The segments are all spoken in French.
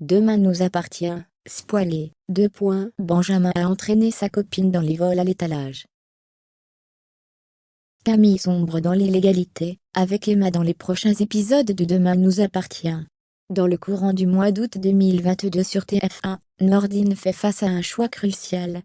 Demain nous appartient, spoilé, 2 points. Benjamin a entraîné sa copine dans les vols à l'étalage. Camille sombre dans l'illégalité, avec Emma dans les prochains épisodes de Demain nous appartient. Dans le courant du mois d'août 2022 sur TF1, Nordine fait face à un choix crucial.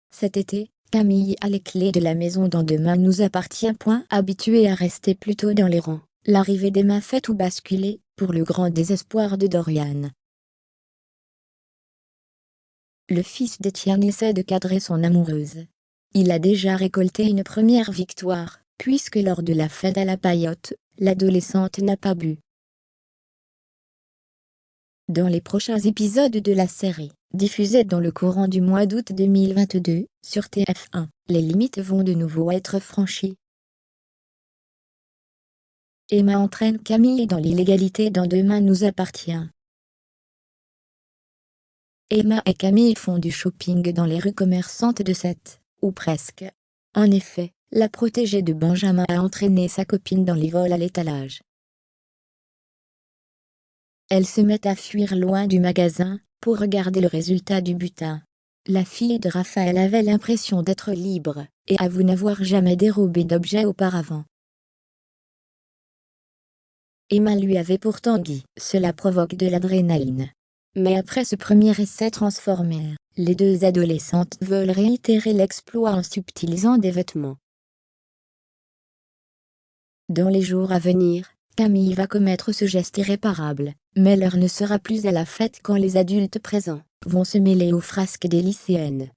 Cet été, Camille a les clés de la maison dans Demain nous appartient. Habituée à rester plutôt dans les rangs, l'arrivée d'Emma fait tout basculer, pour le grand désespoir de Dorian. Le fils d'Étienne essaie de cadrer son amoureuse. Il a déjà récolté une première victoire, puisque lors de la fête à la paillote, l'adolescente n'a pas bu. Dans les prochains épisodes de la série, diffusée dans le courant du mois d'août 2022, sur TF1, les limites vont de nouveau être franchies. Emma entraîne Camille dans l'illégalité dans Demain nous appartient. Emma et Camille font du shopping dans les rues commerçantes de Sète, ou presque. En effet, la protégée de Benjamin a entraîné sa copine dans les vols à l'étalage. Elles se mettent à fuir loin du magasin, pour regarder le résultat du butin. La fille de Raphaël avait l'impression d'être libre, et avoue n'avoir jamais dérobé d'objets auparavant. Emma lui avait pourtant dit « Cela provoque de l'adrénaline ». Mais après ce premier essai transformé, les deux adolescentes veulent réitérer l'exploit en subtilisant des vêtements. Dans les jours à venir, Camille va commettre ce geste irréparable, mais l'heure ne sera plus à la fête quand les adultes présents vont se mêler aux frasques des lycéennes.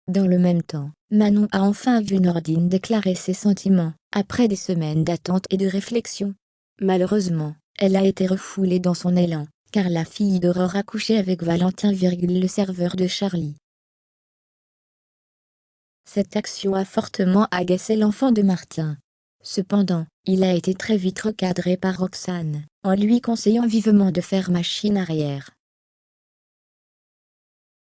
Dans le même temps, Manon a enfin vu Nordine déclarer ses sentiments, après des semaines d'attente et de réflexion. Malheureusement, elle a été refoulée dans son élan, car la fille d'Aurore a couché avec Valentin, le serveur de Charlie. Cette action a fortement agacé l'enfant de Martin. Cependant, il a été très vite recadré par Roxane, en lui conseillant vivement de faire machine arrière.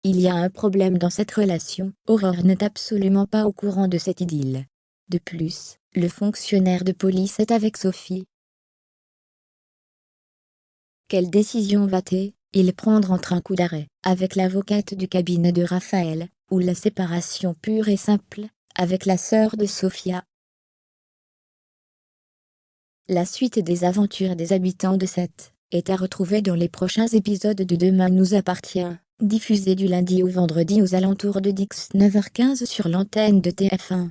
Il y a un problème dans cette relation. Aurore n'est absolument pas au courant de cette idylle. De plus, le fonctionnaire de police est avec Sophie. Quelle décision va-t-il prendre entre un coup d'arrêt avec l'avocate du cabinet de Raphaël, ou la séparation pure et simple, avec la sœur de Sophia? La suite des aventures des habitants de Sète est à retrouver dans les prochains épisodes de Demain nous appartient, diffusés du lundi au vendredi aux alentours de 19h15 sur l'antenne de TF1.